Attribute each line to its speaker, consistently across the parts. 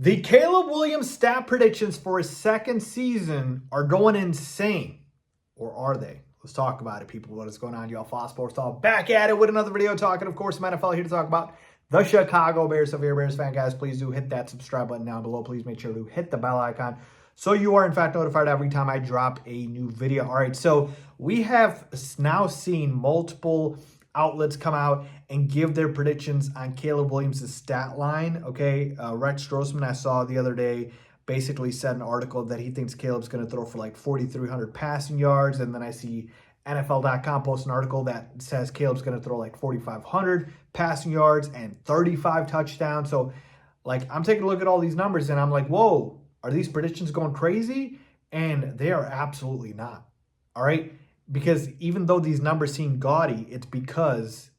Speaker 1: The Caleb Williams stat predictions for his second season are going insane. Or are they? Let's talk about it, people. What is going on, y'all? Fox Sports Talk back at it with another video talking, of course, some NFL here to talk about the Chicago Bears. So if you're a Bears fan, guys, please do hit that subscribe button down below. Please make sure to hit the bell icon so you are, in fact, notified every time I drop a new video. All right, so we have now seen multiple outlets come out and give their predictions on Caleb Williams' stat line, okay? Rex Grossman, I saw the other day, basically said an article that he thinks Caleb's going to throw for like 4,300 passing yards, and then I see NFL.com post an article that says Caleb's going to throw like 4,500 passing yards and 35 touchdowns. So, like, I'm taking a look at all these numbers, and I'm like, whoa, are these predictions going crazy? And they are absolutely not, all right? Because even though these numbers seem gaudy, it's because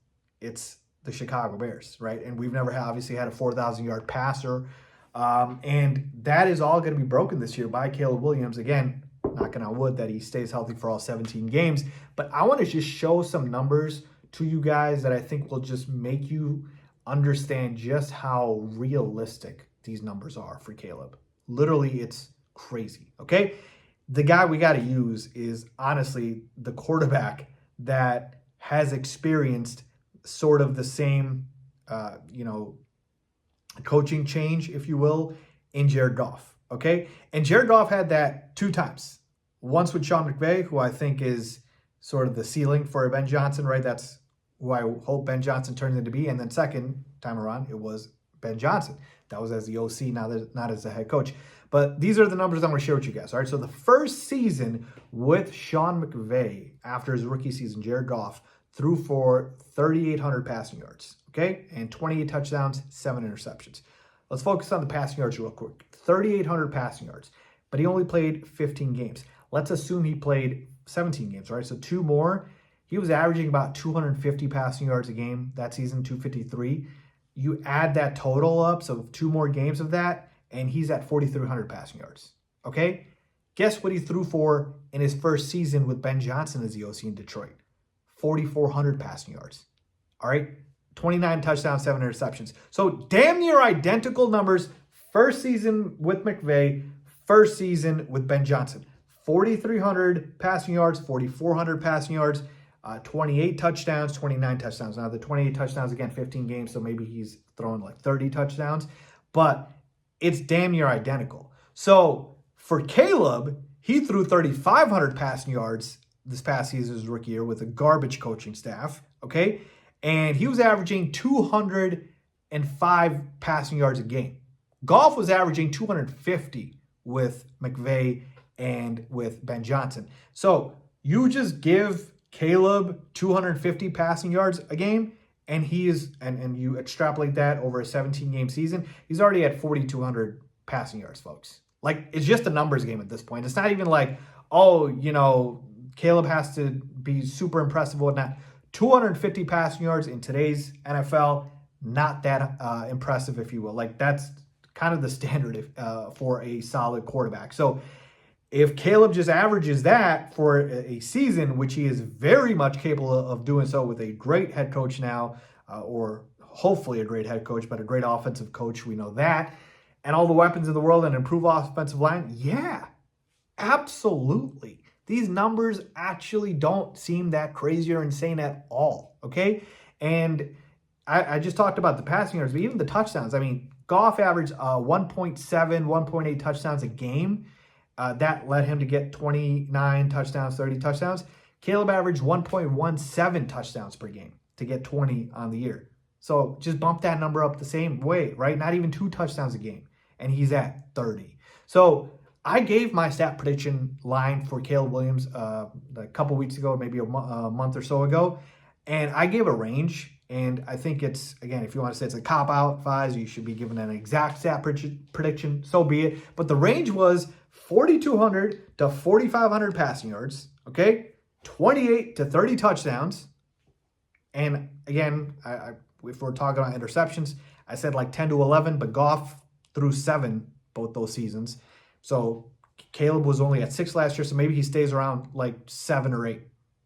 Speaker 1: it's the Chicago Bears, right? And we've never obviously had a 4,000-yard passer. And that is all going to be broken this year by Caleb Williams. Again, knocking on wood that he stays healthy for all 17 games. But I want to just show some numbers to you guys that I think will just make you understand just how realistic these numbers are for Caleb. Literally, it's crazy, okay? The guy we got to use is honestly the quarterback that has experienced sort of the same, coaching change, if you will, in Jared Goff, okay? And Jared Goff had that two times. Once with Sean McVay, who I think is sort of the ceiling for Ben Johnson, right? That's who I hope Ben Johnson turns into be. And then second time around, it was Ben Johnson. That was as the OC, not as the head coach. But these are the numbers I'm going to share with you guys. All right, so the first season with Sean McVay after his rookie season, Jared Goff threw for 3,800 passing yards, okay? And 28 touchdowns, 7 interceptions. Let's focus on the passing yards real quick. 3,800 passing yards, but he only played 15 games. Let's assume he played 17 games, right? So two more. He was averaging about 250 passing yards a game that season, 253. You add that total up, so two more games of that, and he's at 4,300 passing yards, okay? Guess what he threw for in his first season with Ben Johnson as the OC in Detroit? 4,400 passing yards, all right? 29 touchdowns, 7 interceptions. So damn near identical numbers, first season with McVay, first season with Ben Johnson. 4,300 passing yards, 4,400 passing yards, 28 touchdowns, 29 touchdowns. Now, the 28 touchdowns, again, 15 games, so maybe he's throwing like 30 touchdowns. But it's damn near identical. So for Caleb, he threw 3,500 passing yards this past season, his rookie year, with a garbage coaching staff, okay? And he was averaging 205 passing yards a game. Goff was averaging 250 with McVay and with Ben Johnson. So you just give Caleb 250 passing yards a game, and he is, and you extrapolate that over a 17-game season, he's already at 4,200 passing yards, folks. Like, it's just a numbers game at this point. It's not even like, oh, Caleb has to be super impressive or whatnot. 250 passing yards in today's NFL, not that impressive, if you will. Like, that's kind of the standard for a solid quarterback. So if Caleb just averages that for a season, which he is very much capable of doing so with a great head coach now, or hopefully a great head coach, but a great offensive coach, we know that, and all the weapons in the world and improve offensive line, yeah, absolutely. These numbers actually don't seem that crazy or insane at all, okay? And I just talked about the passing yards, but even the touchdowns. I mean, Goff averaged 1.7, 1.8 touchdowns a game. That led him to get 29 touchdowns, 30 touchdowns. Caleb averaged 1.17 touchdowns per game to get 20 on the year. So just bump that number up the same way, right? Not even 2 touchdowns a game, and he's at 30. So I gave my stat prediction line for Caleb Williams a couple weeks ago, maybe a month or so ago, and I gave a range. And I think it's, again, if you want to say it's a cop-out, Faiz, you should be given an exact stat prediction, so be it. But the range was 4,200 to 4,500 passing yards, okay? 28 to 30 touchdowns. And again, if we're talking about interceptions, I said like 10 to 11, but Goff threw 7 both those seasons. So Caleb was only at 6 last year, so maybe he stays around like 7 or 8,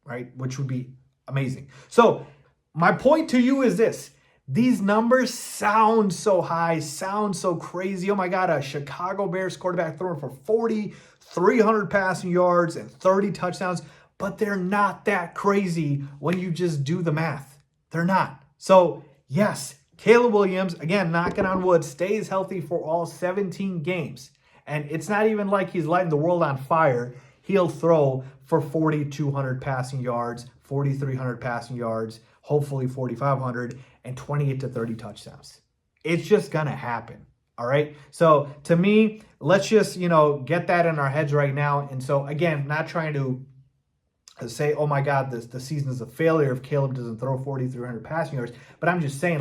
Speaker 1: right? Which would be amazing. So my point to you is this. These numbers sound so high, sound so crazy. Oh my God, a Chicago Bears quarterback throwing for 300 passing yards and 30 touchdowns, but they're not that crazy when you just do the math. They're not. So yes, Caleb Williams, again, knocking on wood, stays healthy for all 17 games. And it's not even like he's lighting the world on fire. He'll throw for 4,200 passing yards, 4,300 passing yards, hopefully 4,500, and 28 to 30 touchdowns. It's just going to happen. All right. So to me, let's just, get that in our heads right now. And so again, not trying to say, oh my God, the season is a failure if Caleb doesn't throw 4,300 passing yards. But I'm just saying,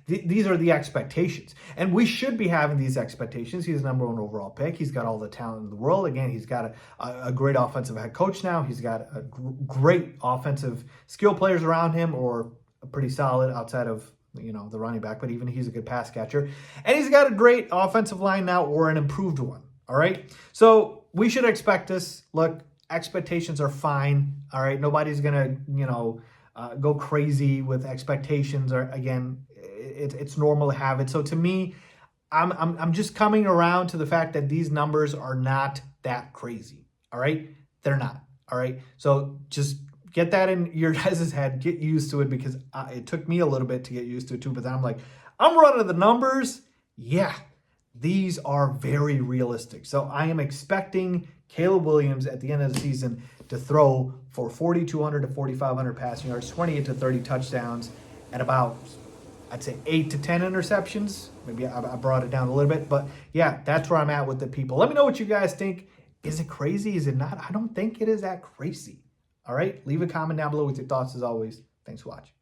Speaker 1: these are the expectations. And we should be having these expectations. He's the number 1 overall pick. He's got all the talent in the world. Again, he's got a great offensive head coach now. He's got a great offensive skill players around him, or pretty solid outside of the running back, but even he's a good pass catcher. And he's got a great offensive line now, or an improved one. All right. So we should expect this. Look, expectations are fine. All right. Nobody's going to, go crazy with expectations. Or again, it's normal to have it. So to me, I'm just coming around to the fact that these numbers are not that crazy. All right. They're not. All right. So just get that in your guys' head. Get used to it, because it took me a little bit to get used to it too. But then I'm like, I'm running the numbers. Yeah, these are very realistic. So I am expecting Caleb Williams at the end of the season to throw for 4,200 to 4,500 passing yards, 28 to 30 touchdowns, and about, I'd say, 8 to 10 interceptions. Maybe I brought it down a little bit. But yeah, that's where I'm at with the people. Let me know what you guys think. Is it crazy? Is it not? I don't think it is that crazy. All right, leave a comment down below with your thoughts as always. Thanks for watching.